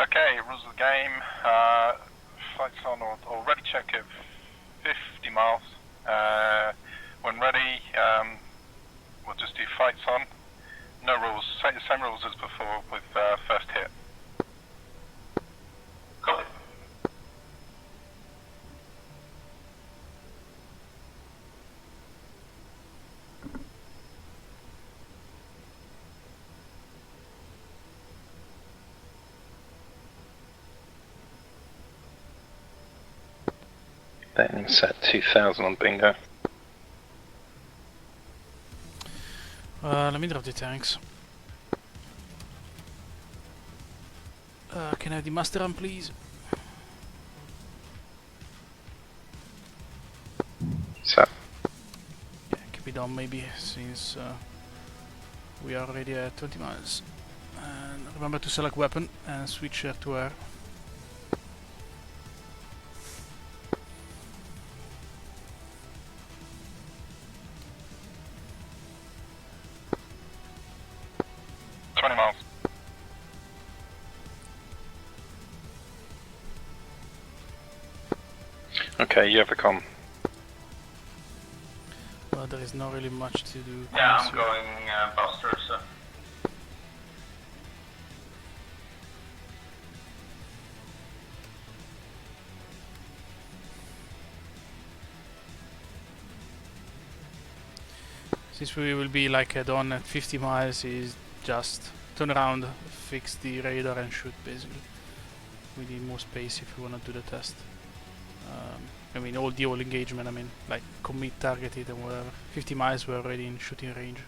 Okay, rules of the game. Flights on or ready check at 50 miles. When ready, we'll just do flights on. No rules, same rules as before with first hit. Copy. Then set 2000 on bingo. Let me drop the tanks. Can I have the master run, please? Set. Yeah, keep it on maybe, since we are already at 20 miles. And remember to select weapon and switch to air. Okay, you have a com. Well, there is not really much to do. Yeah, I'm going Buster, so. Since we will be like done at 50 miles, is just turn around, fix the radar and shoot basically. We need more space if we want to do the test. I mean, all engagement, I mean, like commit targeted and whatever. 50 miles we're already in shooting range.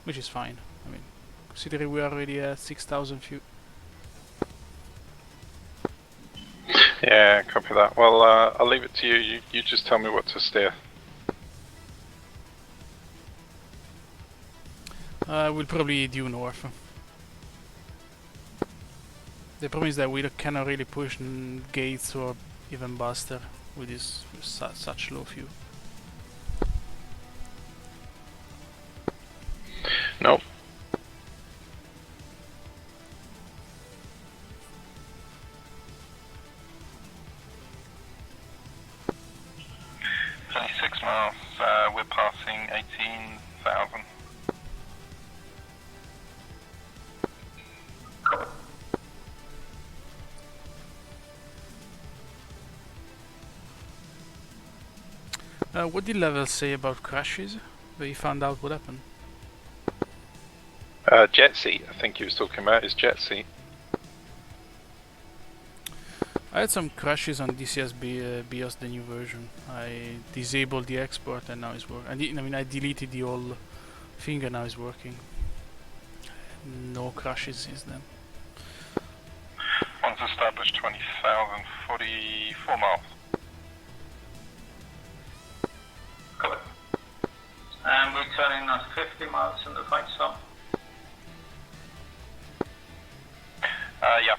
Which is fine. I mean, considering we are already at 6,000 feet. Yeah, copy that. Well, I'll leave it to you. You just tell me what to steer. We'll probably due north. The problem is that we cannot really push gates or even Buster with this such low fuel. Nope. Miles, we're passing 18,000. What did level say about crashes? We found out what happened. Jet seat, I think he was talking about, is jet seat. I had some crashes on DCS BIOS, the new version. I disabled the export and now it's working. I mean, I deleted the old thing and now it's working. No crashes since then. Once established, 20,000, 44 miles. Got it. And we're turning on 50 miles in the fight zone. Yeah.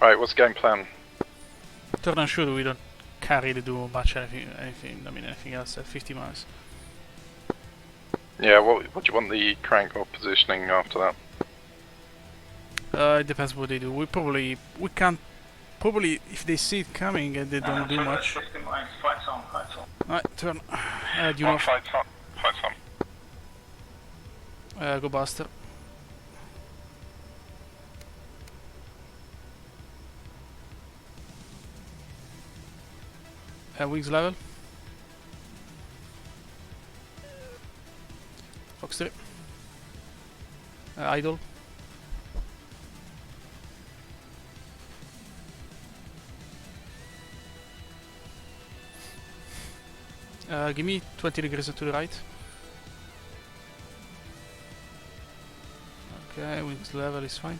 Right, what's the game plan? Turn and shoot, we can't really do much anything else at 50 miles. Yeah, what do you want the crank or positioning after that? It depends what they do. We can't, if they see it coming and they don't do much. 50 miles, fight zone. Alright, turn. Do not fight zone. go Buster. Wings level. Fox 3. Idle. Give me 20 degrees to the right. Okay, wings level is fine.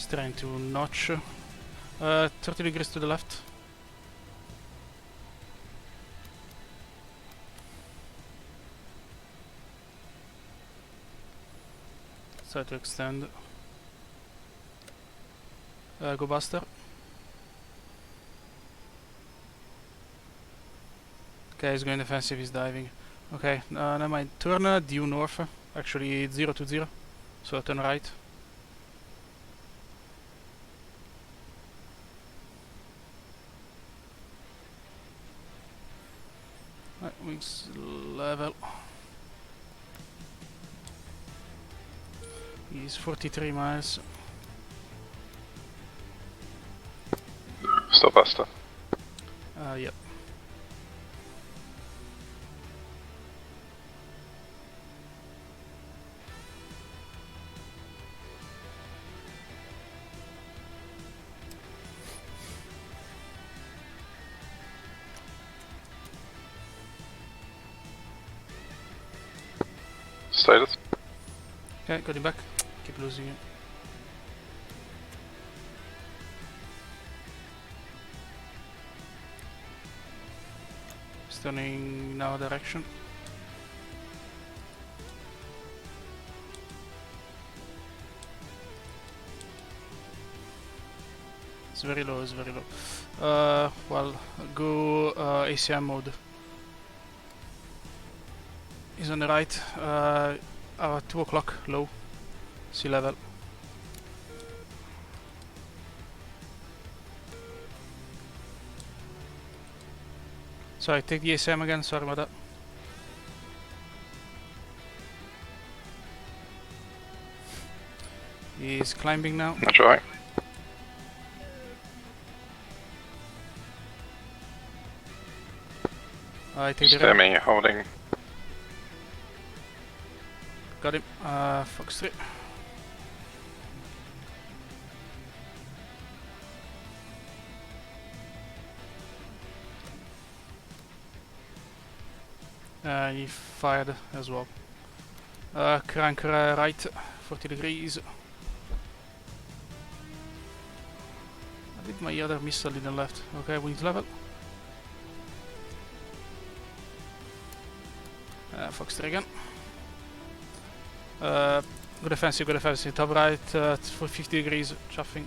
Trying to notch 30 degrees to the left. Try to extend. Go Buster. Okay, he's going defensive, he's diving. Okay, never mind. Turn due north. Actually, it's 0 to 0. So turn right. Right, wings level. He's 43 miles. Still Buster. Yep. Status. Okay, got him back. Keep losing it. He's turning in our direction. It's very low, it's very low. Well, go ACM mode. He's on the right. 2 o'clock, low. Sea level. Sorry, take the ACM again, sorry about that. He's climbing now. That's right. I take the Steer me, holding. Got him. Fox 3. He fired as well. Crank right, 40 degrees. I did my other missile in the left. Okay, wings level. Fox 3 again. Go defensive, go defensive. Top right for 50 degrees, chuffing.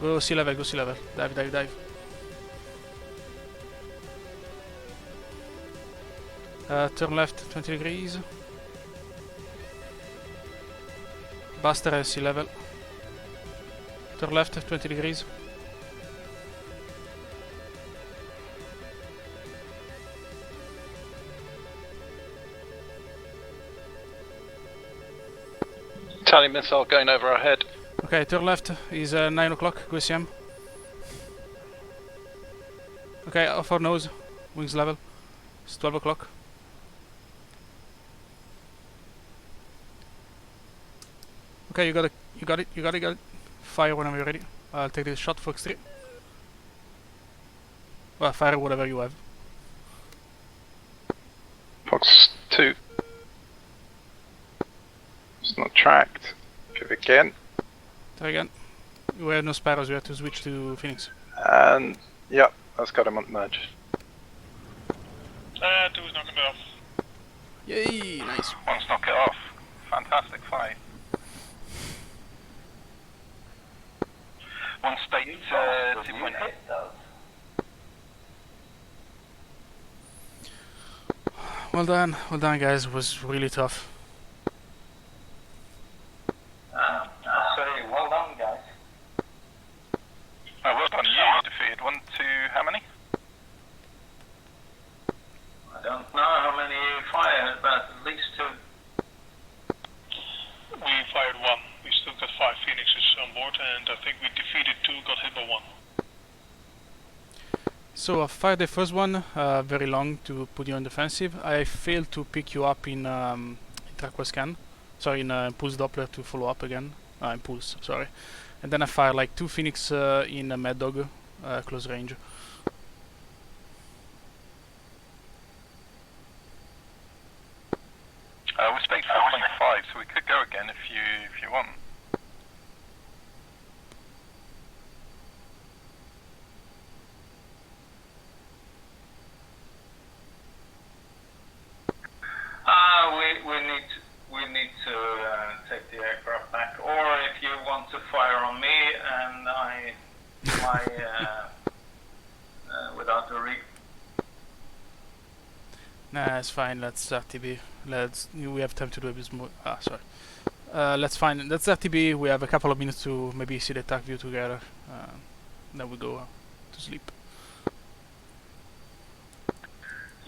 Go sea level, go sea level. Dive, dive, dive. Turn left, 20 degrees. Buster sea level. Turn left, 20 degrees. Tally missile going over our head. Okay, turn left is 9 o'clock, go CM. Okay, off our nose, wings level. It's 12 o'clock. Okay, you got it. Fire whenever you're ready. I'll take this shot, Fox 3. Well, fire whatever you have. Fox 2. It's not tracked. Give again. Try again. We have no sparrows, we have to switch to Phoenix. And, yep, that's got him on merge. 2's knocking it off. Yay, nice. One's knock it off. Fantastic fight. One state 2.8. Well done guys, it was really tough. Say, well done, guys. Oh, well done, you defeated 1, 2, how many? I don't know how many you fired, but at least 2. We fired 1. We still got 5 Phoenixes on board, and I think we defeated 2, got hit by 1. So I fired the first one, very long to put you on defensive. I failed to pick you up in Track scan. Sorry, in Pulse Doppler to follow up again. In Pulse, sorry. And then I fired like 2 Phoenix in Mad Dog, close range. We spec 4.5, so we could go again if you want. We need Nah, it's fine. Let's RTB. We have time to do a bit more. Sorry. Let's RTB. We have a couple of minutes to maybe see the attack view together. Then we go to sleep.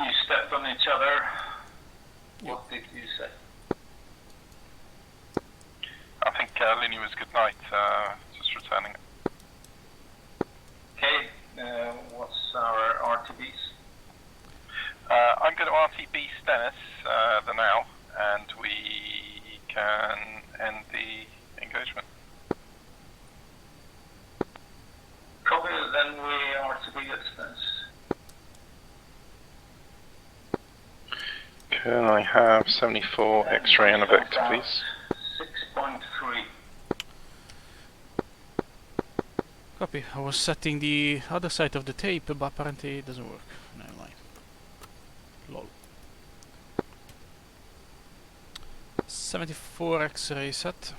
You stepped on each other. Yep. What did you say? I think Linny was good night, just returning. Okay, what's our RTBs? I'm going to RTB Stennis the now, and we can end the engagement. Copy, then we RTB at Stennis. Can I have 74 X-ray and a vector, please? 6.3. Copy. I was setting the other side of the tape, but apparently it doesn't work. Never mind. Lol. 74 X-ray set.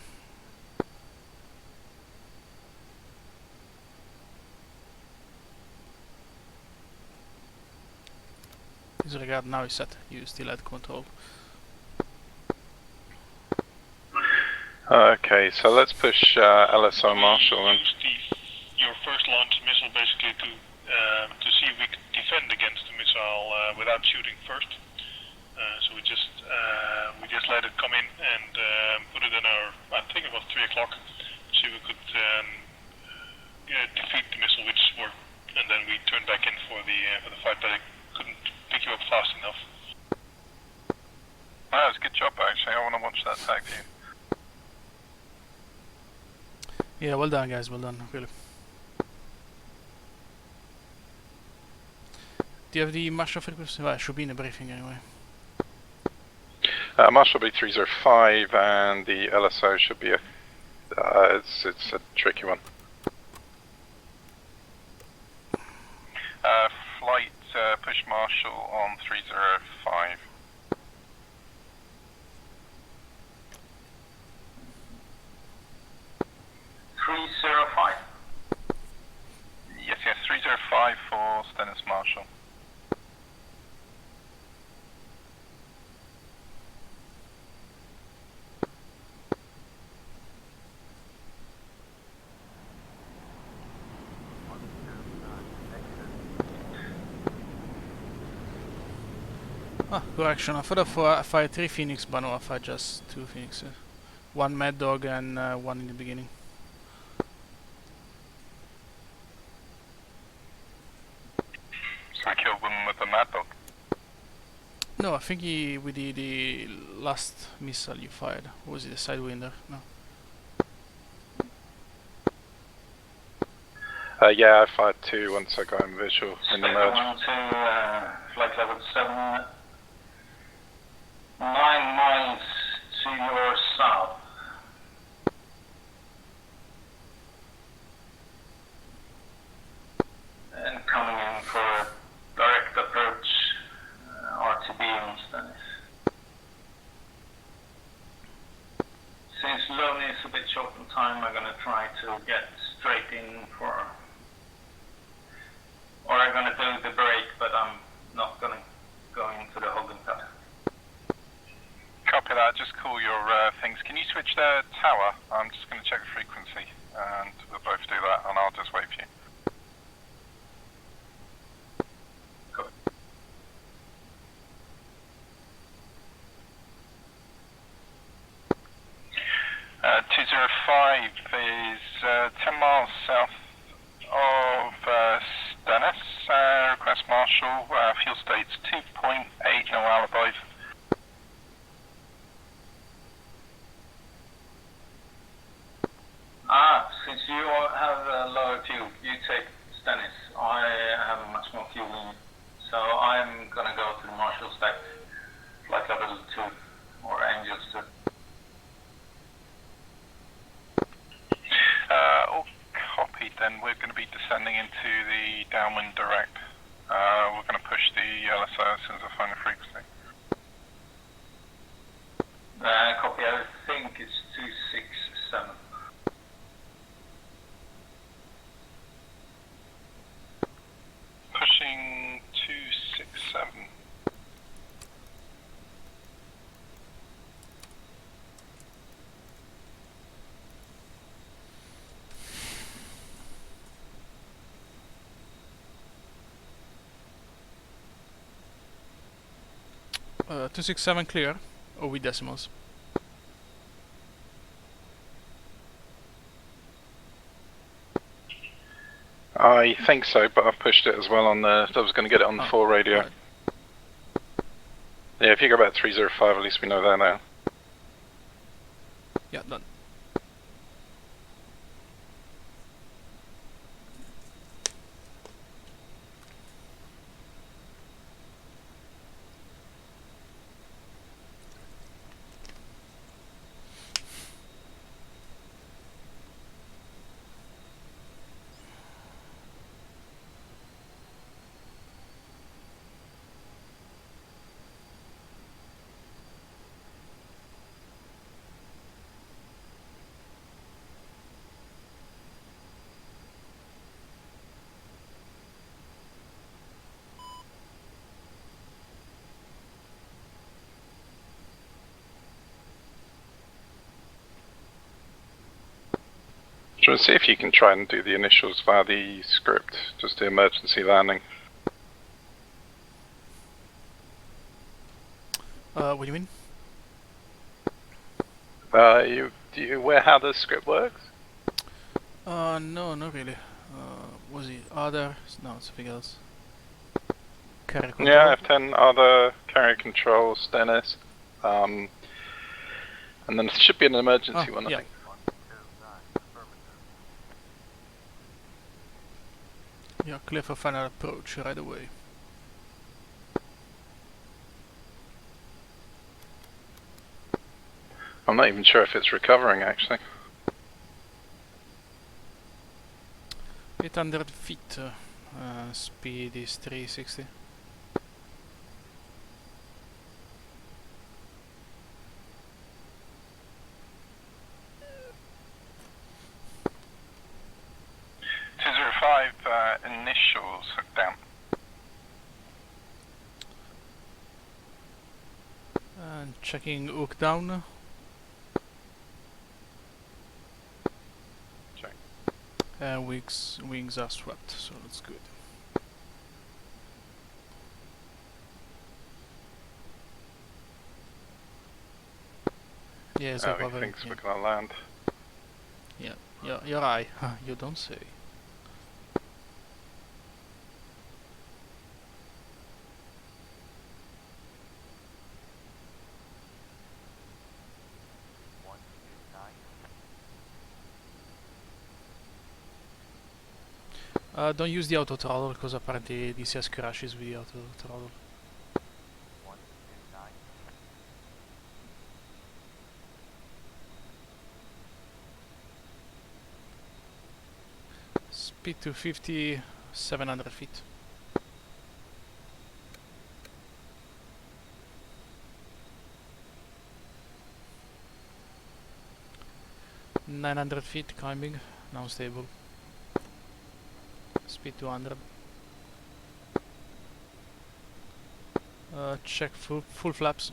Disregard now is set. You still had control. Okay, so let's push LSO Marshall and... Use your first launch missile basically to see if we can defend against the missile without shooting first. So we just let it come in and put it in our, I think it was 3 o'clock, see if we could defeat the missile which worked, and then we turned back in for the fight, but it couldn't pick you up fast enough. That was a good job actually, I want to watch that tag view. Yeah, well done guys, well done, really. Do you have the Marshall frequency? Well, it should be in the briefing anyway. Marshall will be 305 and the LSO should be a... it's a tricky one. Flight push Marshall on 305. Yes, 305 for Stennis Marshall. Correction, I thought I fired 3 Phoenix, but no, I fired just 2 Phoenix. 1 Mad Dog and 1 in the beginning. So I killed them with the Mad Dog. No, I think with the last missile you fired. Or was it the Sidewinder? No. Yeah, I fired 2 once I got in visual in the merge. On to flight level 7. 9 miles to your south. And coming in for direct approach, RTB on Stennis. Since Lonely is a bit short on time, I'm gonna try to get straight in for... Or I'm gonna do the break, but I'm not gonna go into the holding pattern. Copy that, just call your things. Can you switch the tower? I'm just going to check the frequency and we'll both do that and I'll just wait for you. Cool. 205 is 10 miles south of Stennis. Request Marshall, fuel state's 2.8, no alibi. Since you have a lower fuel, you take Stennis. I have much more fuel than you. So I'm gonna go to the Marshall stack, flight level 2, or Angels 2. All copied then, we're going to be descending into the downwind direct. We're going to push the LSO as soon as I find the frequency. 267 clear, or with decimals? I think so, but I've pushed it as well on the. I was going to get it on the 4 radio. Right. Yeah, if you go about 305, at least we know that now. Yeah, done. Do you want to see if you can try and do the initials via the script, just the emergency landing? What do you mean? Do you aware how the script works? No, not really. Was it other? No, something else. Carrier control? Yeah, F10, other, carrier control, Stennis. And then there should be an emergency one, I yeah. think. Yeah, clear for final approach right away. I'm not even sure if it's recovering, actually. 800 feet. Speed is 360. Initials down. And checking hook down. Check. Wings are swept, so that's good. Yeah, it's Oh, recovering. he thinks Yeah. we're going to land. Yeah, your eye. You don't say. Don't use the auto throttle because apparently DCS crashes with the auto throttle. Speed to 50, 700 feet. $900 climbing, now stable. Speed 200. Check full flaps.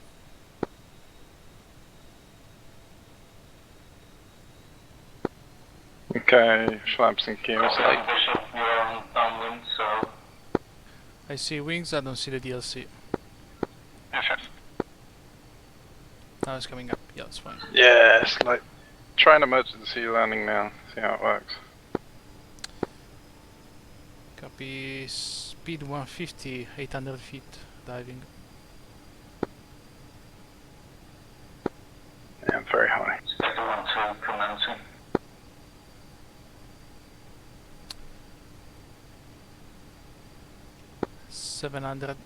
Okay, flaps and gears light. Bishop, you're on downwind, so I see wings, I don't see the DLC. Yes, yes. Now it's coming up, yeah, it's fine. Yes, like, try an emergency landing now, see how it works. Copy, speed 150, 800 feet, diving. Yeah, very high. Spectre 1-2 commencing. $700.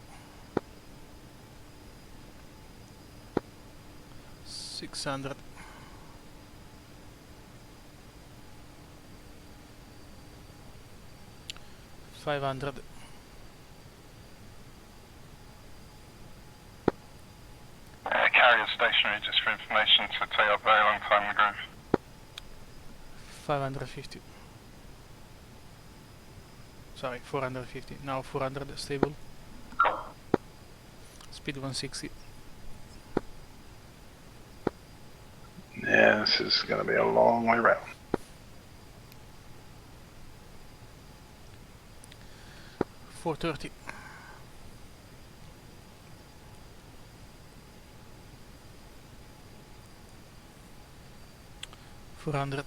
600. 500. Carrier stationary, just for information, to take up very long time in the groove. 550. Sorry, 450. Now 400 stable. Speed 160. Yeah, this is going to be a long way round. 400.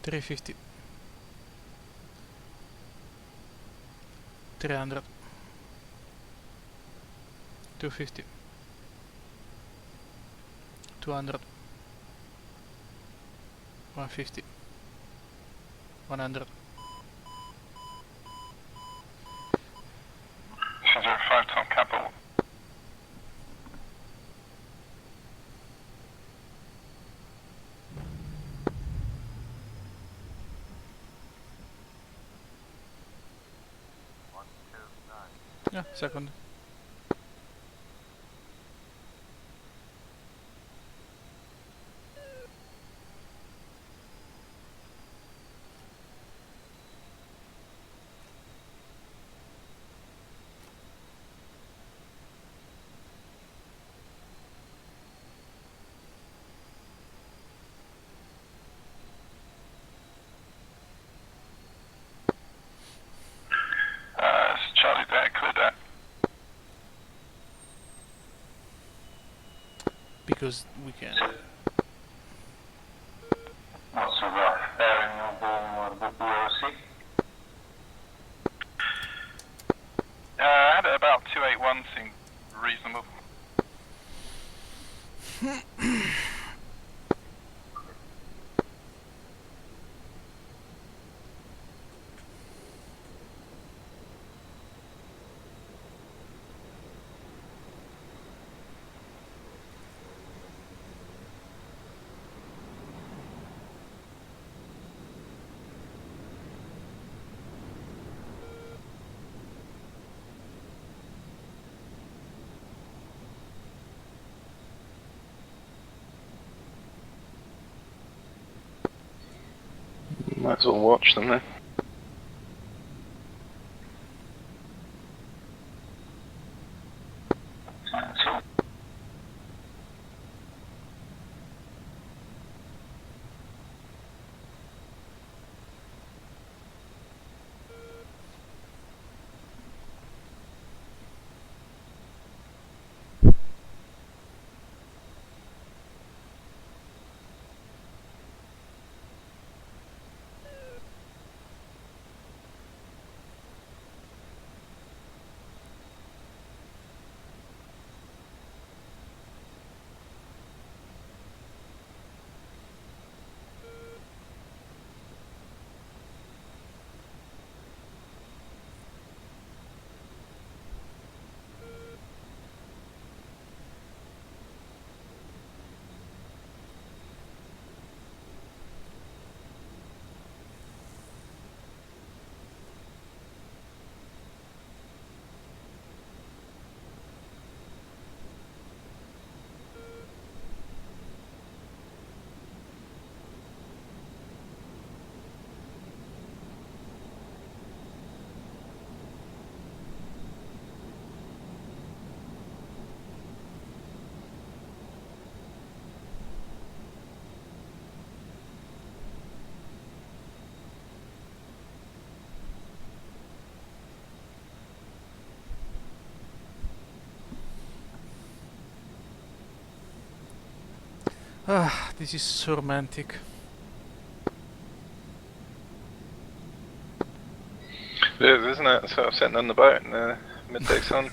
350. 300. 250. 200. 150. 100. 5 Tom Capital. Yeah, second. Charlie there, clear that. Because we can. What's the rough bearing of the BRC? I had it about 281, seemed reasonable. Might as well watch them then. Ah, this is so romantic. It is, isn't it? So I'm sitting on the boat in the midday sun.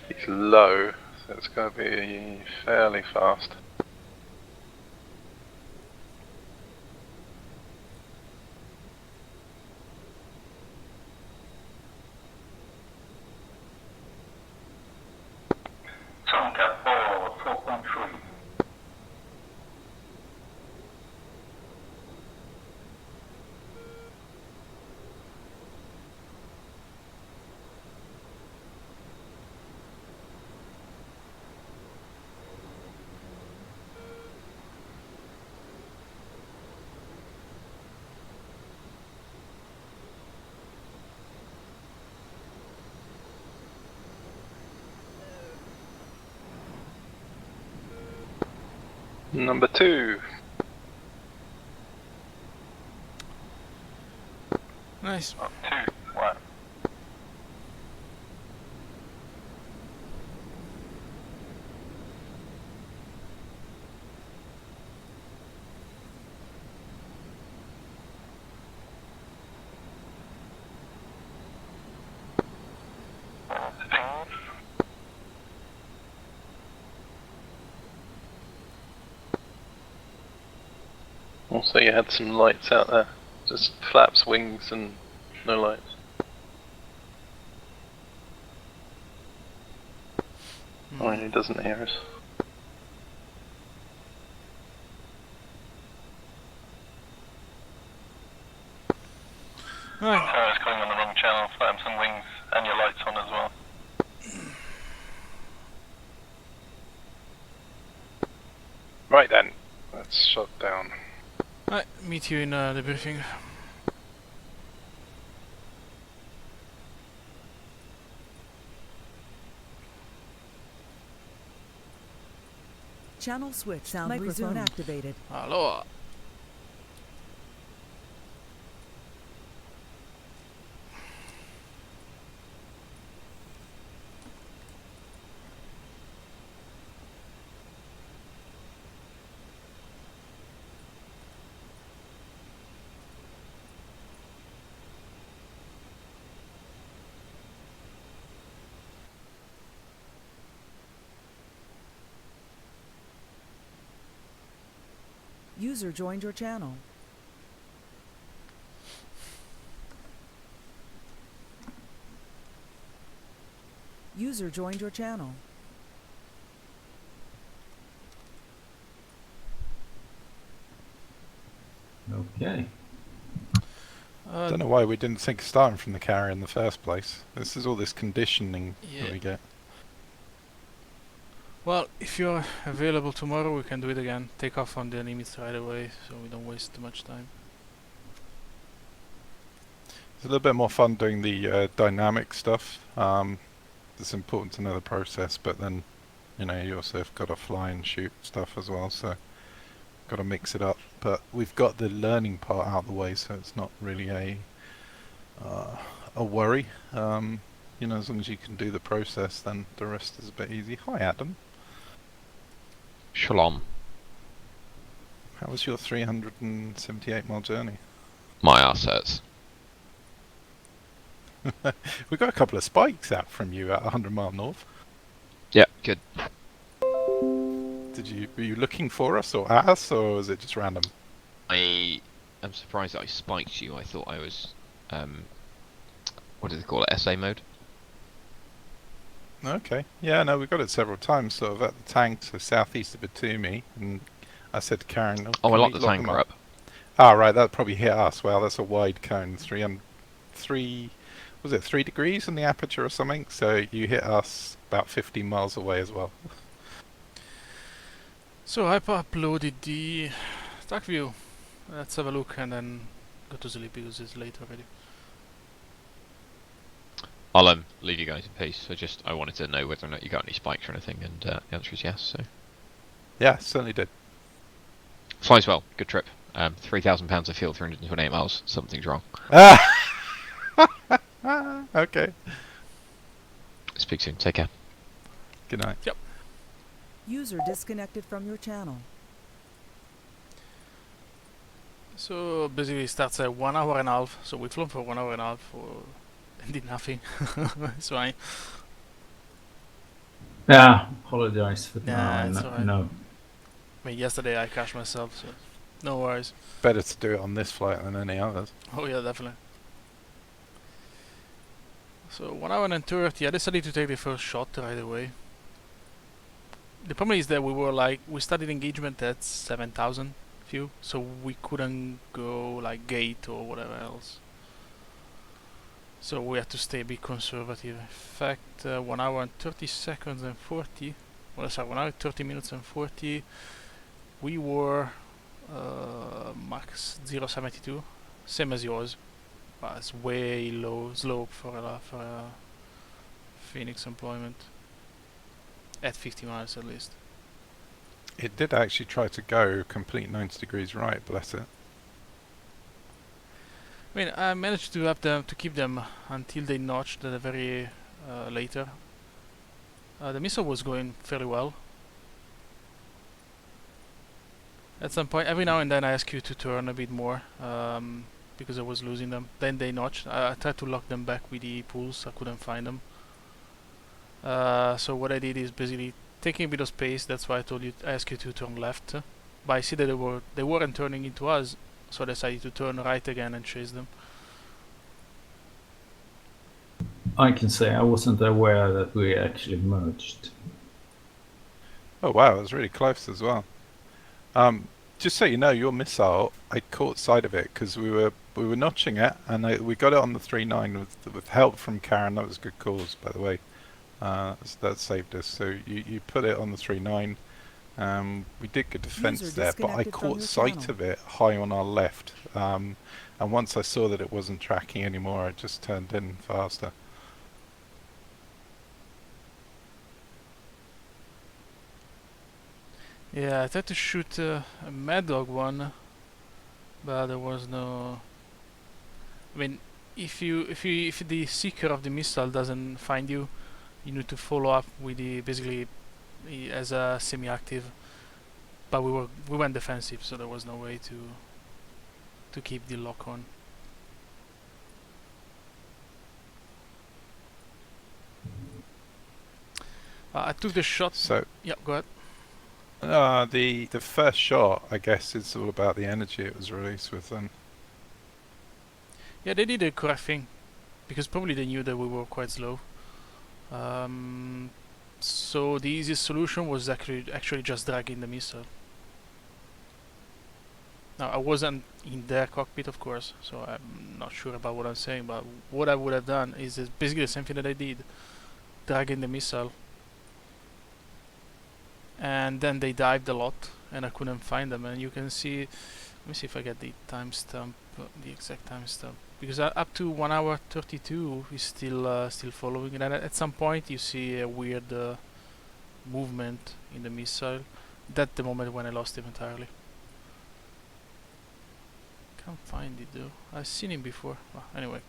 It's low, so it's going to be fairly fast. Tom Cap 4.3. Number 2. Nice. Oh, 2. Wow. Also, you had some lights out there. Just flaps, wings, and no lights. Oh, and he doesn't hear us. Right. So it's coming on the wrong channel, flaps and wings, and your lights on as well. Right then, let's shut down. Right, meet you in the briefing. Channel switch. Sound microphone activated. Hello. User joined your channel. User joined your channel. Okay. Don't know why we didn't think of starting from the carrier in the first place. This is all this conditioning that we get. Well, if you're available tomorrow, we can do it again. Take off on the limits right away, so we don't waste too much time. It's a little bit more fun doing the dynamic stuff. It's important to know the process, but then, you know, you also have got to fly and shoot stuff as well, so got to mix it up. But we've got the learning part out of the way, so it's not really a worry. You know, as long as you can do the process, then the rest is a bit easy. Hi, Adam. Shalom. How was your 378-mile journey? My assets. We got a couple of spikes out from you at 100 mile north. Yeah, good. Were you looking for us or at us, or was it just random? I am surprised that I spiked you. I thought I was, what do they call it, SA mode? Okay. Yeah, no, we got it several times, sort of at the tank, so southeast of Batumi, and I said to Karen... Oh, I locked the tanker up. Ah, right, that probably hit us. Well, that's a wide cone, 3 degrees in the aperture or something, so you hit us about 15 miles away as well. So I uploaded the stack view. Let's have a look and then go to sleep because it's late already. I'll leave you guys in peace. I wanted to know whether or not you got any spikes or anything, and the answer is yes. So yeah, certainly did. Flies well. Good trip. 3,000 pounds of fuel, 328 miles. Something's wrong. Okay. Speak soon. Take care. Good night. Yep. User disconnected from your channel. So basically it starts at 1 hour and a half. So we've flown for 1 hour and a half and did nothing. It's fine. Yeah, apologize for Nah, it's that. alright. No. I mean, yesterday I crashed myself, so no worries. Better to do it on this flight than any others. Oh yeah, definitely. So 1 hour and 30, I decided to take the first shot right away. The problem is that we started engagement at 7,000 few, so we couldn't go like gate or whatever else. So we had to stay a bit conservative. In fact, 1 hour and 30 seconds and 40, well sorry, 1 hour 30 minutes and 40, we were max 0.72, same as yours, but it's way low slope for a Phoenix employment. At 50 miles at least. It did actually try to go complete 90 degrees right, bless it. I mean, I managed to have them to keep them until they notched the very later. The missile was going fairly well. At some point, every now and then I ask you to turn a bit more because I was losing them. Then they notched. I tried to lock them back with the pulls. I couldn't find them. So what I did is basically taking a bit of space. That's why I asked you to turn left. But I see that they weren't turning into us, so I decided to turn right again and chase them. I can say I wasn't aware that we actually merged. Oh wow, it was really close as well. Just so you know, your missile, I caught sight of it because we were notching it, and we got it on the 3.9 with help from Karen. That was a good cause, by the way. So that saved us. So you put it on the 3.9. We did good defense User there, but I disconnected from caught your sight channel. of it high on our left. And once I saw that it wasn't tracking anymore, I just turned in faster. Yeah, I tried to shoot a Mad Dog one, but there was no. I mean, if the seeker of the missile doesn't find you, you need to follow up with the basically as a semi-active. But we went defensive, so there was no way to keep the lock on. I took the shot. So Yeah, go ahead. the first shot, I guess, is all about the energy it was released with. Then Yeah, they did the correct thing, because probably they knew that we were quite slow. So the easiest solution was actually just dragging the missile. Now I wasn't in their cockpit, of course, so I'm not sure about what I'm saying. But what I would have done is basically the same thing that I did, dragging the missile. And then they dived a lot, and I couldn't find them. And you can see, let me see if I get the timestamp, the exact timestamp, because up to 1 hour 32 is still following. And at some point you see a weird movement in the missile. That's the moment when I lost him entirely. Can't find it though. I've seen him before. Well, anyway.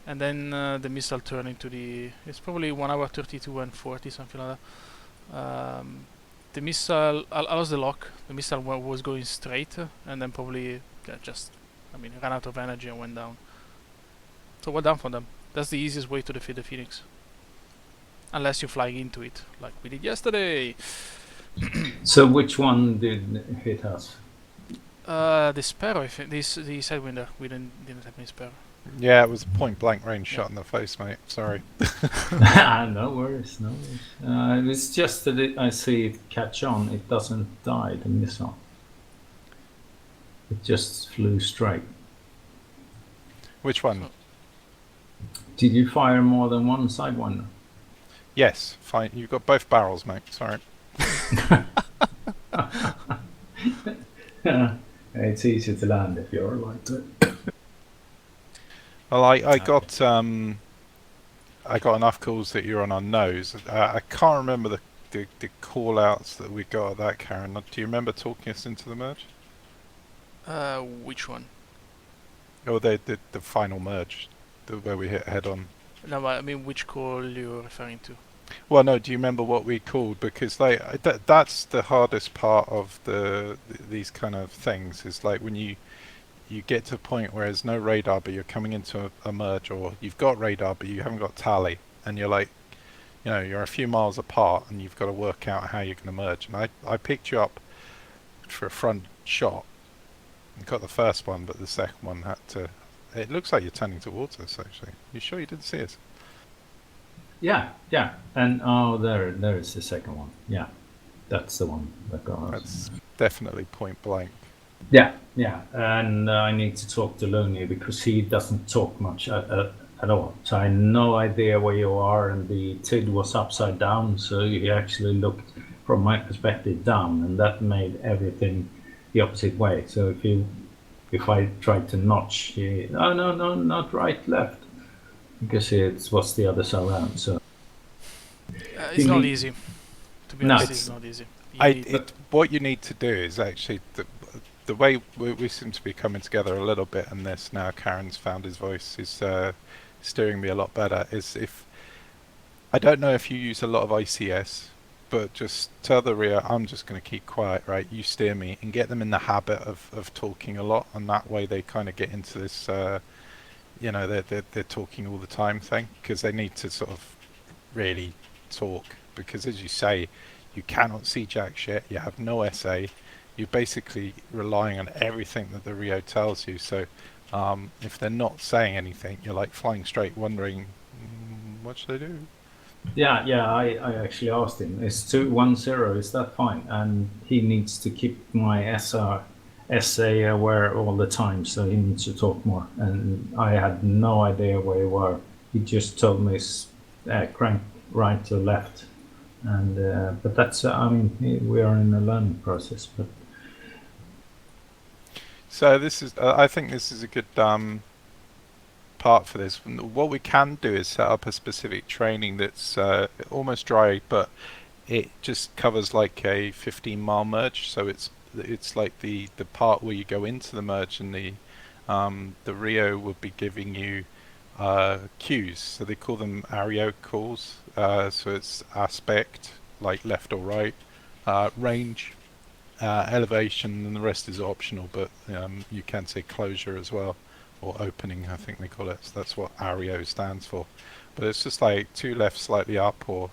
And then the missile turned into the. It's probably 1 hour 32 and 40, something like that. The missile, I lost the lock. The missile was going straight, and then probably ran out of energy and went down. So well done for them. That's the easiest way to defeat the Phoenix. Unless you fly into it, like we did yesterday. So which one did hit us? The Sparrow, the Sidewinder. We didn't have any Sparrow. yeah, it was a point blank range shot in the face, mate. Sorry. No worries, no worries. It's just that I see it catch on. It doesn't die, the missile. It just flew straight. Which one? Did you fire more than one Sidewinder? Yes, fine. You've got both barrels, mate. Sorry. It's easy to land if you're like that. Well, I got enough calls that you're on our nose. I can't remember the call outs that we got at that, Karen. Do you remember talking us into the merge? Which one? Oh, the final merge, where we hit head on. No, I mean which call you're referring to? Well, no. Do you remember what we called? Because that's the hardest part of these kind of things. Is like when you get to a point where there's no radar, but you're coming into a merge, or you've got radar, but you haven't got tally, and you're like, you're a few miles apart, and you've got to work out how you're going to merge. And I picked you up for a front shot, and got the first one, but the second one had to. It looks like you're turning towards us, actually. You sure you didn't see us? Yeah. And there is the second one. Yeah, that's the one that got us. That's definitely point blank. Yeah, and I need to talk to Looney because he doesn't talk much at all. So I had no idea where you are, and the TID was upside down, so he actually looked, from my perspective, down, and that made everything the opposite way. So if I tried to notch, no, not right, left, because it was the other side around. So It's not easy. To be honest, it's not easy. What you need to do is actually the way we seem to be coming together a little bit in this now. Karen's found his voice is steering me a lot better. Is if I don't know if you use a lot of ICS, but just tell the rear, I'm just going to keep quiet, right? You steer me, and get them in the habit of talking a lot, and that way they kind of get into this, they're talking all the time thing, because they need to sort of really talk, because as you say, you cannot see jack shit, you have no SA, you're basically relying on everything that the Rio tells you, so if they're not saying anything, you're like flying straight wondering, what should I do? Yeah, I actually asked him, is 210, is that fine? And he needs to keep my SA aware all the time, so he needs to talk more. And I had no idea where he were. He just told me crank right to left. And but that's, we are in a learning process. But so this is, I think this is a good part for this. What we can do is set up a specific training that's almost dry, but it just covers like a 15-mile merge. So it's like the part where you go into the merge, and the Rio will be giving you cues. So they call them ARIO calls. So it's aspect, like left or right, range, elevation, and the rest is optional. But you can say closure as well, or opening, I think they call it. So that's what ARIO stands for. But it's just like two left slightly up, or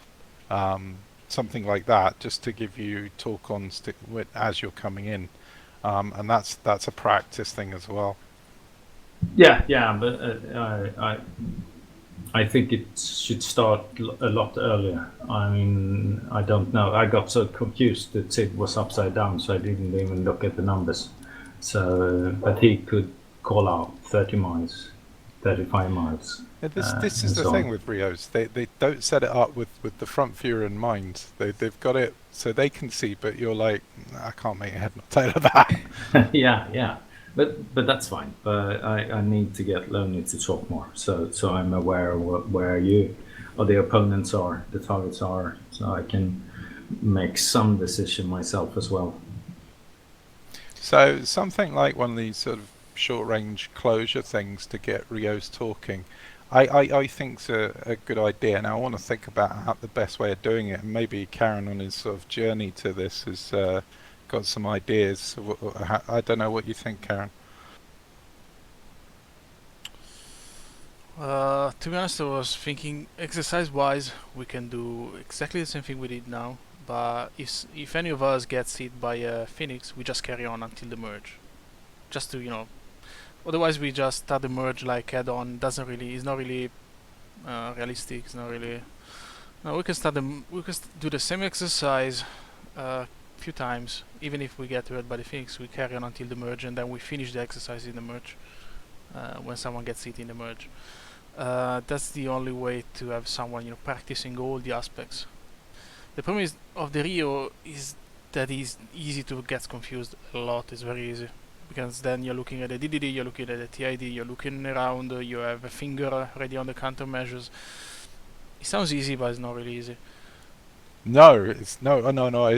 something like that, just to give you talk on as you're coming in, and that's a practice thing as well. Yeah, but I think it should start a lot earlier. I mean, I don't know. I got so confused that it was upside down, so I didn't even look at the numbers. So, but he could call out 30 miles, 35 miles. This is the thing with Rios. They don't set it up with the front viewer in mind. They've got it so they can see, but you're like, I can't make a head nor tail of that. Yeah. But that's fine. But I need to get Lonely to talk more, so I'm aware of where you or the opponents are, the targets are, so I can make some decision myself as well. So something like one of these sort of short-range closure things to get Rios talking, I think's a good idea. Now I want to think about how the best way of doing it, and maybe Karen on his sort of journey to this has got some ideas. I don't know what you think, Karen. To be honest, I was thinking exercise-wise, we can do exactly the same thing we did now. But if any of us gets hit by a Phoenix, we just carry on until the merge, just to Otherwise, we just start the merge like head-on. It's not really realistic. It's not really. No, we can do the same exercise a few times. Even if we get hurt by the Phoenix, we carry on until the merge, and then we finish the exercise in the merge. When someone gets hit in the merge, that's the only way to have someone practicing all the aspects. The problem of the Rio is that it's easy to get confused a lot. It's very easy. Because then you're looking at the DDD, you're looking at the TID, you're looking around, you have a finger ready on the countermeasures. It sounds easy, but it's not really easy. No, it's no.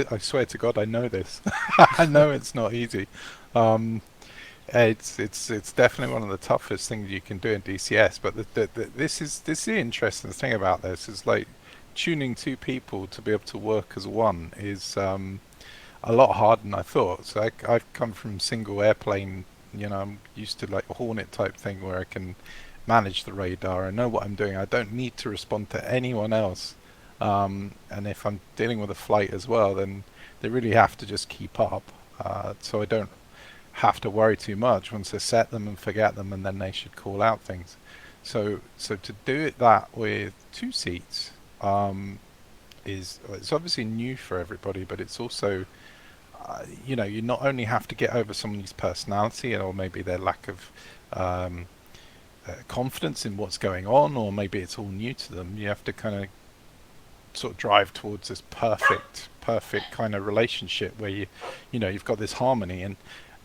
I swear to God, I know this. I know it's not easy. It's definitely one of the toughest things you can do in DCS. But this is the interesting thing about this is like tuning two people to be able to work as one is a lot harder than I thought. So I've come from single airplane, I'm used to like a Hornet type thing where I can manage the radar. I know what I'm doing. I don't need to respond to anyone else. And if I'm dealing with a flight as well, then they really have to just keep up. So I don't have to worry too much. Once I set them and forget them, and then they should call out things. So to do it that with two seats it's obviously new for everybody, but it's also you not only have to get over somebody's personality or maybe their lack of confidence in what's going on, or maybe it's all new to them. You have to kind of sort of drive towards this perfect kind of relationship where you've got this harmony. And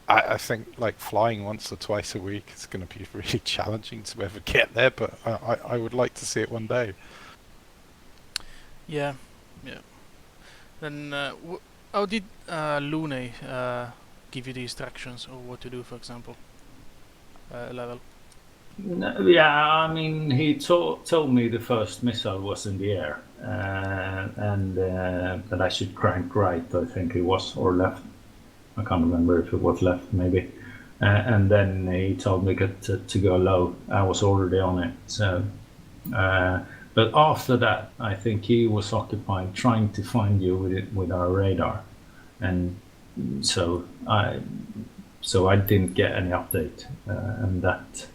I think like flying once or twice a week is going to be really challenging to ever get there, but I would like to see it one day. Yeah. Then How did Lune give you the instructions or what to do, for example? Level. No, yeah, I mean, he told me the first missile was in the air, and that I should crank right, I think it was, or left. I can't remember if it was left, maybe. And then he told me to go low. I was already on it. So, but after that, I think he was occupied trying to find you with our radar, and so I didn't get any update, and that.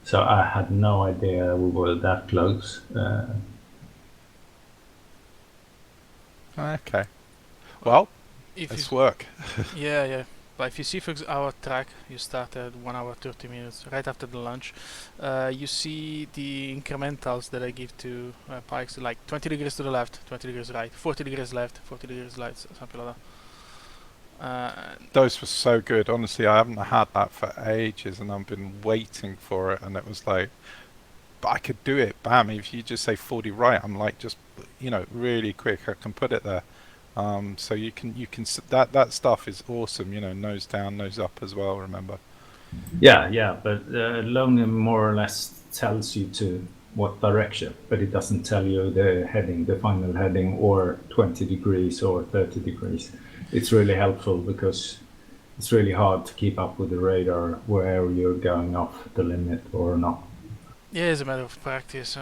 So I had no idea we were that close. Okay. Well, If it's you, work. yeah. But if you see our track, you start at 1 hour 30 minutes right after the lunch. You see the incrementals that I give to pikes, like 20 degrees to the left, 20 degrees right, 40 degrees left, 40 degrees right, something like that. Those were so good. Honestly, I haven't had that for ages, and I've been waiting for it. And it was like, but I could do it. Bam! If you just say 40 right, I'm like, just really quick. I can put it there. So you can that stuff is awesome. Nose down, nose up as well. Remember? Yeah, but Lonely more or less tells you to what direction, but it doesn't tell you the heading, the final heading, or 20 degrees or 30 degrees. It's really helpful because it's really hard to keep up with the radar where you're going off the limit or not. Yeah, it's a matter of practice.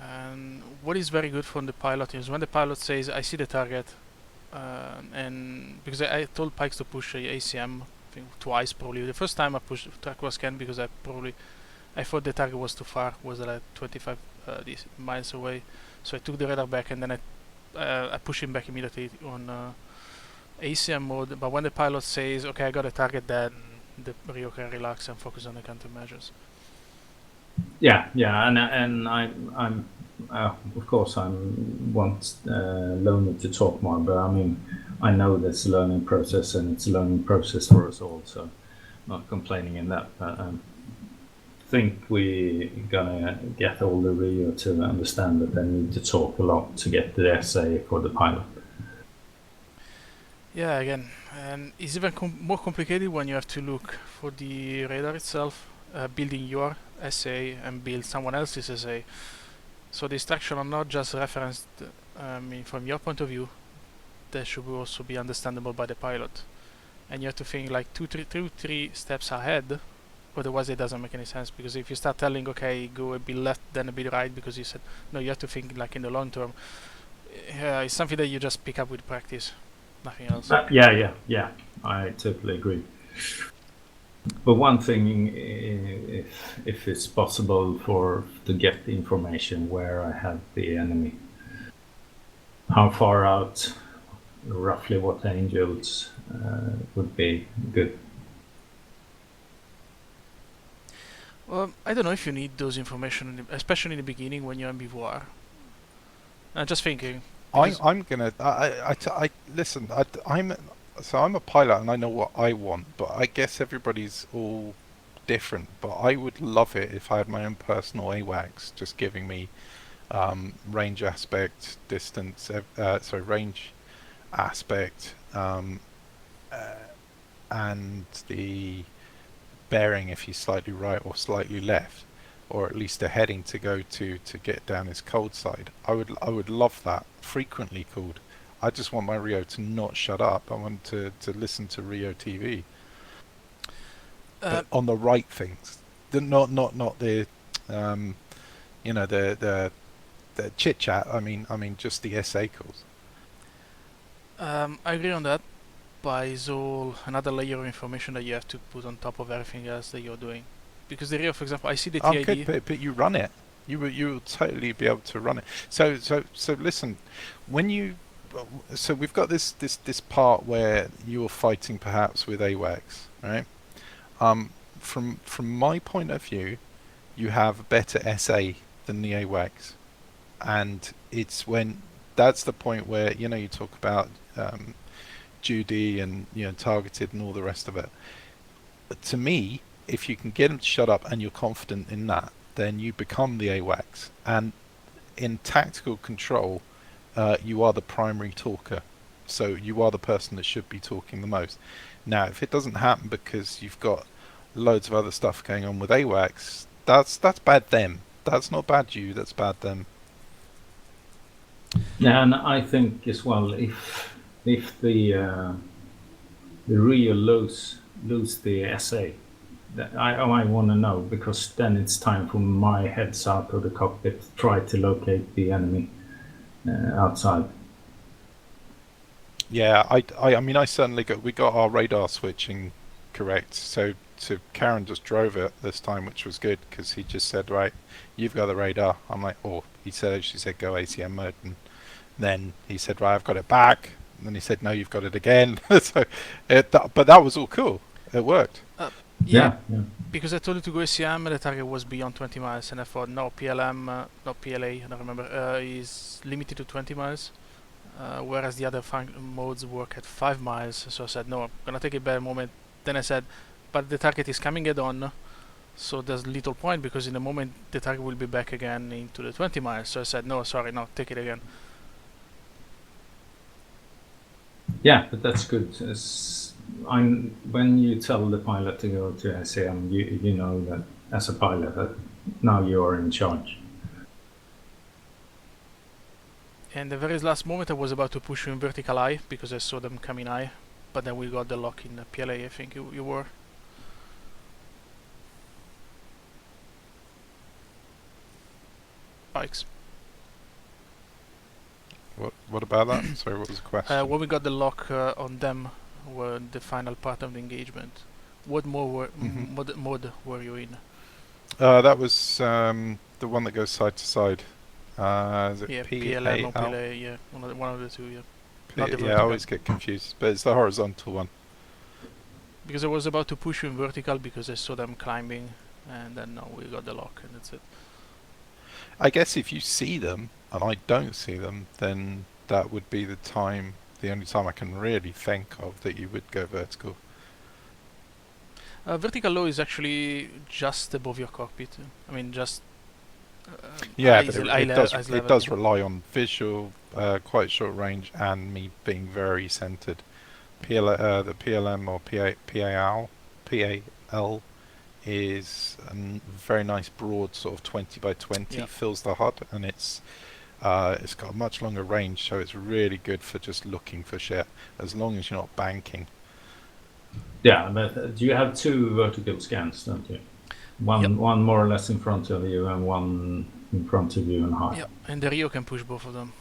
And what is very good from the pilot is when the pilot says, "I see the target," and because I told Pikes to push a ACM, I think twice probably. The first time I pushed, track was scanned because I thought the target was too far, was like 25 miles away. So I took the radar back and then I pushed him back immediately on ACM mode. But when the pilot says, "Okay, I got a target," then the Rio can relax and focus on the countermeasures. Yeah, and I'm of course I want Lonely to talk more, but I mean I know this learning process and it's a learning process for us all, so not complaining in that. But I think we're gonna get all the Rio to understand that they need to talk a lot to get the essay for the pilot. Yeah, again, and it's even more complicated when you have to look for the radar itself, building your essay and build someone else's essay. So the instructions are not just referenced from your point of view, they should also be understandable by the pilot. And you have to think like two, three steps ahead, otherwise it doesn't make any sense. Because if you start telling, okay, go a bit left, then a bit right, because you said, no, you have to think like in the long term. It's something that you just pick up with practice, nothing else. Yeah, I totally agree. But one thing, if it's possible to get the information where I have the enemy, how far out, roughly what angels would be good. Well, I don't know if you need those information, especially in the beginning when you're in BVR. I'm just thinking. I'm gonna. I listen. I'm a pilot and I know what I want, but I guess everybody's all different. But I would love it if I had my own personal AWACS, just giving me range aspect, distance. Range aspect, and the bearing if he's slightly right or slightly left, or at least a heading to go to get down his cold side. I would love that, frequently called. I just want my Rio to not shut up. I want to listen to Rio TV, but on the right things, not the the chit chat. I mean just the SA calls. I agree on that, but it's all another layer of information that you have to put on top of everything else that you're doing. Because the Rio, for example, I see the TID. Okay, but you run it. You will totally be able to run it. So listen, so we've got this part where you're fighting perhaps with AWACS, right? From my point of view, you have a better SA than the AWACS, and it's when that's the point where you talk about Judy and targeted and all the rest of it. But to me, if you can get them to shut up and you're confident in that, then you become the AWACS. And in tactical control, you are the primary talker. So you are the person that should be talking the most. Now, if it doesn't happen because you've got loads of other stuff going on with AWACS, that's bad them. That's not bad you, that's bad them. Yeah, and I think as well, if the Rio lose the SA, I want to know, because then it's time for my heads out of the cockpit to try to locate the enemy outside. Yeah, I mean, I certainly we got our radar switching correct. So Karen just drove it this time, which was good, because he just said, right, you've got the radar. I'm like, oh, she said go ACM mode, and then he said, right, I've got it back. And then he said, no, you've got it again. So, but that was all cool. It worked. Yeah, because I told you to go ACM, the target was beyond 20 miles, and I thought, no, PLM, not PLA, I don't remember, is limited to 20 miles, whereas the other modes work at 5 miles, so I said, no, I'm gonna take a better moment. Then I said, but the target is coming head on, so there's little point, because in a moment the target will be back again into the 20 miles, so I said, no, sorry, no, take it again. Yeah, but that's good. When you tell the pilot to go to ACM, you know that as a pilot, that now you are in charge. And the very last moment I was about to push in vertical eye, because I saw them coming high, but then we got the lock in PLA, I think you were. Spikes. What about that? Sorry, what was the question? When we got the lock on them, were the final part of the engagement. What mode were you in? That was the one that goes side to side. Is it PLM or PLA? Yeah, one of the two. Yeah. Not the I vertical. always get confused, but it's the horizontal one. Because I was about to push you in vertical because I saw them climbing, and then no, we got the lock, and that's it. I guess if you see them and I don't see them, then that would be the only time I can really think of that you would go vertical. Vertical low is actually just above your cockpit. I mean, just yeah, but it does rely on visual, quite short range, and me being very centered. The PLM or PAL is a very nice broad sort of 20 by 20, fills the HUD, and it's got a much longer range, so it's really good for just looking for shit, as long as you're not banking. Yeah, but do you have two vertical scans, don't you? One more or less in front of you and one in front of you and high. Yeah, and the Rio can push both of them.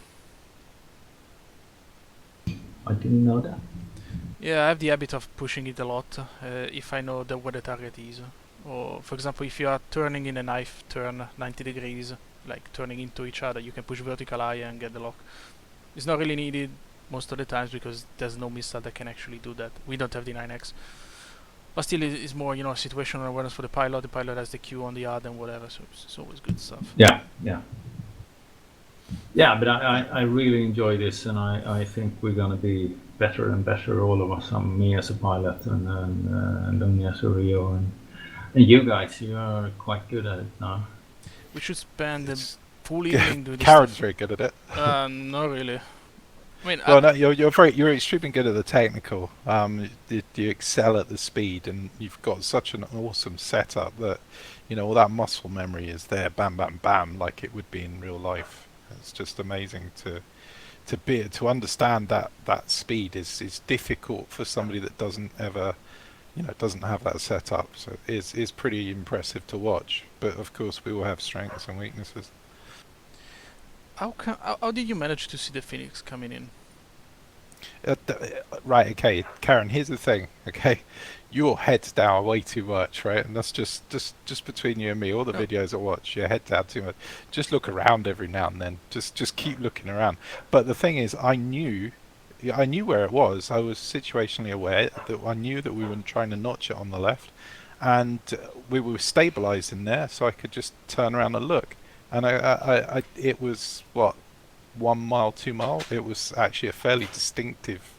I didn't know that. Yeah, I have the habit of pushing it a lot if I know where the target is. Or, for example, if you are turning in a knife turn 90 degrees, like turning into each other, you can push vertical eye and get the lock. It's not really needed most of the times because there's no missile that can actually do that. We don't have the 9X. But still, it's more, situational awareness for the pilot. The pilot has the Q on the yard and whatever, so it's always good stuff. Yeah, but I really enjoy this, and I think we're going to be better and better, all of us. Me as a pilot, and Luni as a Rio, and you guys, you are quite good at it now. We should spend the full evening doing this. Karen's very good at it. Not really. I mean, well, no, you're extremely good at the technical. You excel at the speed, and you've got such an awesome setup that all that muscle memory is there, bam, bam, bam, like it would be in real life. It's just amazing to understand that speed is difficult for somebody that doesn't ever, doesn't have that set up. So it is pretty impressive to watch. But of course, we all have strengths and weaknesses. How did you manage to see the Phoenix coming in? Right, okay, Karen, here's the thing, okay? Your head's down way too much, right? And that's just between you and me. All the videos I watch, your head's down too much. Just look around every now and then. Just keep looking around. But the thing is, I knew where it was. I was situationally aware that I knew that we were trying to notch it on the left, and we were stabilized in there, so I could just turn around and look. And it was, what, 1 mile, 2 mile? It was actually a fairly distinctive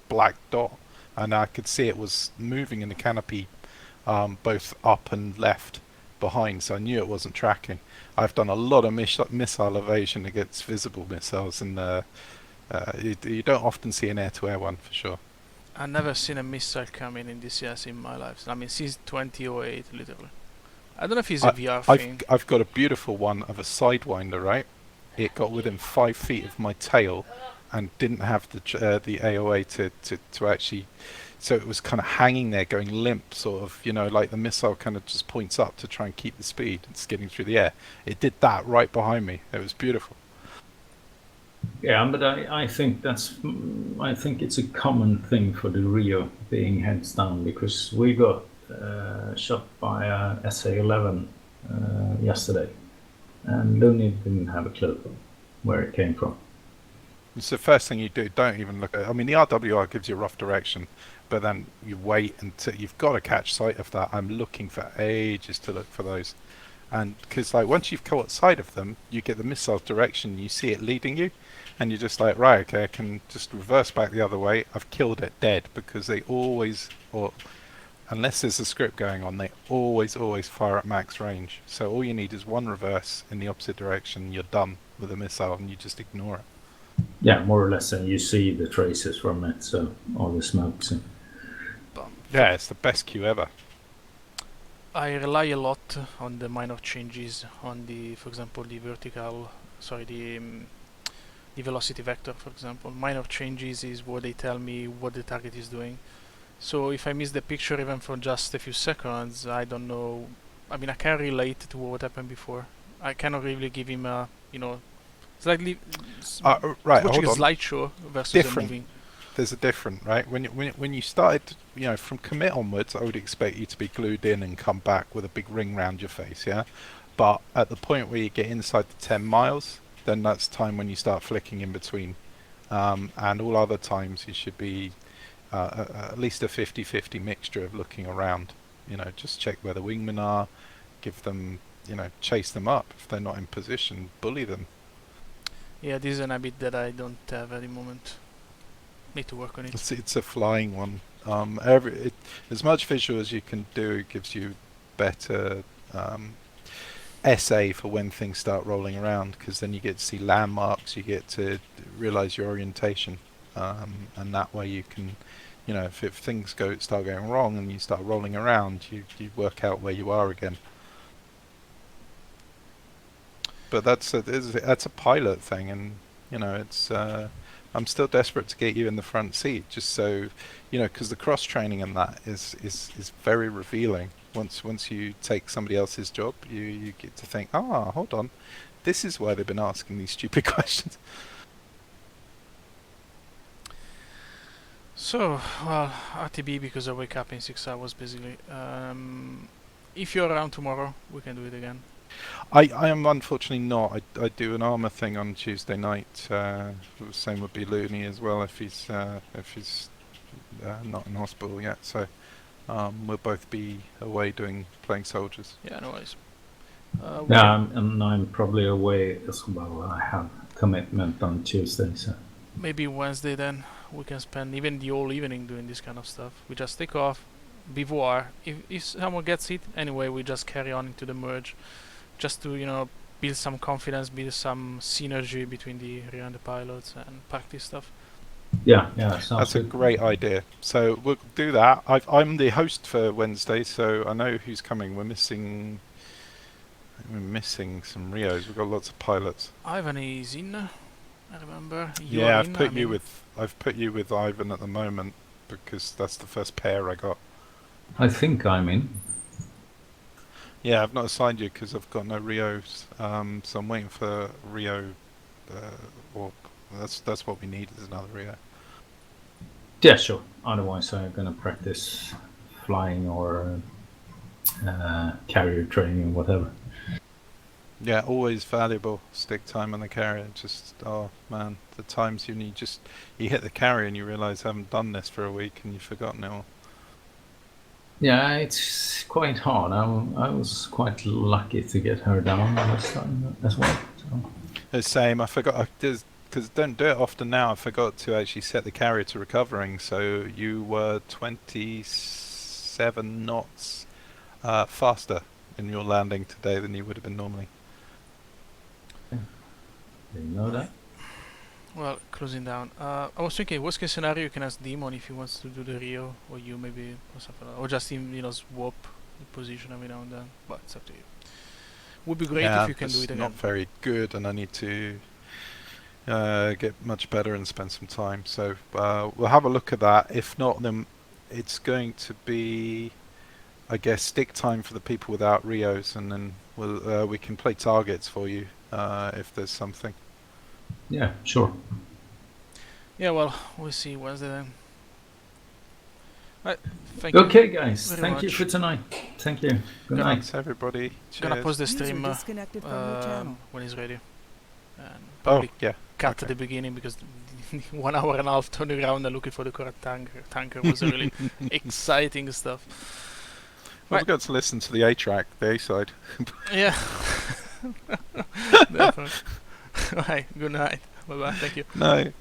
black dot. And I could see it was moving in the canopy both up and left behind, so I knew it wasn't tracking. I've done a lot of missile evasion against visible missiles, and You don't often see an air-to-air one for sure. I've never seen a missile coming in DCS in my life. I mean, since 2008, literally. I don't know if it's a VR thing. I've got a beautiful one of a Sidewinder, right? It got within 5 feet of my tail and didn't have the AOA to actually... So it was kind of hanging there, going limp, sort of, you know, like the missile kind of just points up to try and keep the speed and skidding through the air. It did that right behind me. It was beautiful. Yeah, but I think it's a common thing for the Rio being heads down, because we got shot by a SA-11 yesterday, and Looney didn't have a clue where it came from. It's the first thing you do. Don't even look at it. I mean, the RWR gives you a rough direction, but then you wait until you've got to catch sight of that. I'm looking for ages to look for those. And because like once you've caught sight of them, you get the missile direction, you see it leading you, and you're just like, right, okay, I can just reverse back the other way. I've killed it dead, because they always, or unless there's a script going on, they always fire at max range. So all you need is one reverse in the opposite direction, you're done with a missile, and you just ignore it. Yeah, more or less, and you see the traces from it, so all the smokes. Yeah, it's the best queue ever. I rely a lot on the minor changes on the, for example, the velocity vector, for example. Minor changes is what they tell me what the target is doing. So if I miss the picture even for just a few seconds, I don't know. I mean, I can relate to what happened before. I cannot really give him a, slightly right, watching a hold on. slideshow versus Different. a moving. There's a different, right? When you started, from commit onwards, I would expect you to be glued in and come back with a big ring round your face, yeah? But at the point where you get inside the 10 miles, then that's time when you start flicking in between. And all other times you should be at least a 50-50 mixture of looking around. Just check where the wingmen are, give them, chase them up. If they're not in position, bully them. Yeah, this is an habit that I don't have at the moment. Need to work on it. It's a flying one. As much visual as you can do gives you better SA for when things start rolling around, because then you get to see landmarks, you get to realize your orientation, and that way you can, if things start going wrong and you start rolling around, you work out where you are again. But that's a pilot thing, and it's. I'm still desperate to get you in the front seat, just so, because the cross training and that is very revealing. Once you take somebody else's job, you get to think, hold on, this is why they've been asking these stupid questions. So, well, RTB because I wake up in 6 hours basically. If you're around tomorrow, we can do it again. I am unfortunately not. I do an armour thing on Tuesday night. The same would be Looney as well if he's not in hospital yet. So we'll both be away playing soldiers. Yeah, no worries. And I'm probably away as well. I have commitment on Tuesday, so maybe Wednesday then we can spend even the whole evening doing this kind of stuff. We just take off, BVR. If someone gets it, anyway, we just carry on into the merge. Just to, build some confidence, build some synergy between the rear and the pilots and practice stuff. Yeah, that's a great idea. So we'll do that. I'm the host for Wednesday, so I know who's coming. We're missing some Rios. We've got lots of pilots. Ivan is in, I remember. I've put you with Ivan at the moment because that's the first pair I got. I think I'm in. Yeah, I've not assigned you because I've got no Rios, so I'm waiting for Rio. That's what we need, is another Rio. Yeah, sure. Otherwise, I'm gonna practice flying or carrier training, whatever. Yeah, always valuable. Stick time on the carrier. Just the times you hit the carrier and you realise I haven't done this for a week and you've forgotten it all. Yeah, it's quite hard. I was quite lucky to get her down this time as well. So. The same. I forgot because I don't do it often now. I forgot to actually set the carrier to recovering. So you were 27 knots faster in your landing today than you would have been normally. Didn't know that. Well, closing down. I was thinking, worst case scenario, you can ask Demon if he wants to do the Rio, or you maybe, or something, or just him, swap the position every now and then. But it's up to you. Would be great Yeah, if you can do it's it again. not very good, and I need to get much better and spend some time. So we'll have a look at that. If not, then it's going to be, I guess, stick time for the people without Rios, and then we can play targets for you if there's something. Yeah, sure. Yeah, well, we'll see Wednesday then. Right, thank you. Okay, guys. very Thank you much. for tonight. Thank you. Good night. Thanks, everybody. Gonna Cheers. post the User stream disconnected from your channel. when it's ready. And Oh, probably yeah. cut okay. at the beginning because 1 hour and a half turning around and looking for the correct tanker was really exciting stuff. Well, Right. we got to listen to the A track, the A side. Yeah. Definitely. Right, good night. Bye bye, thank you. No.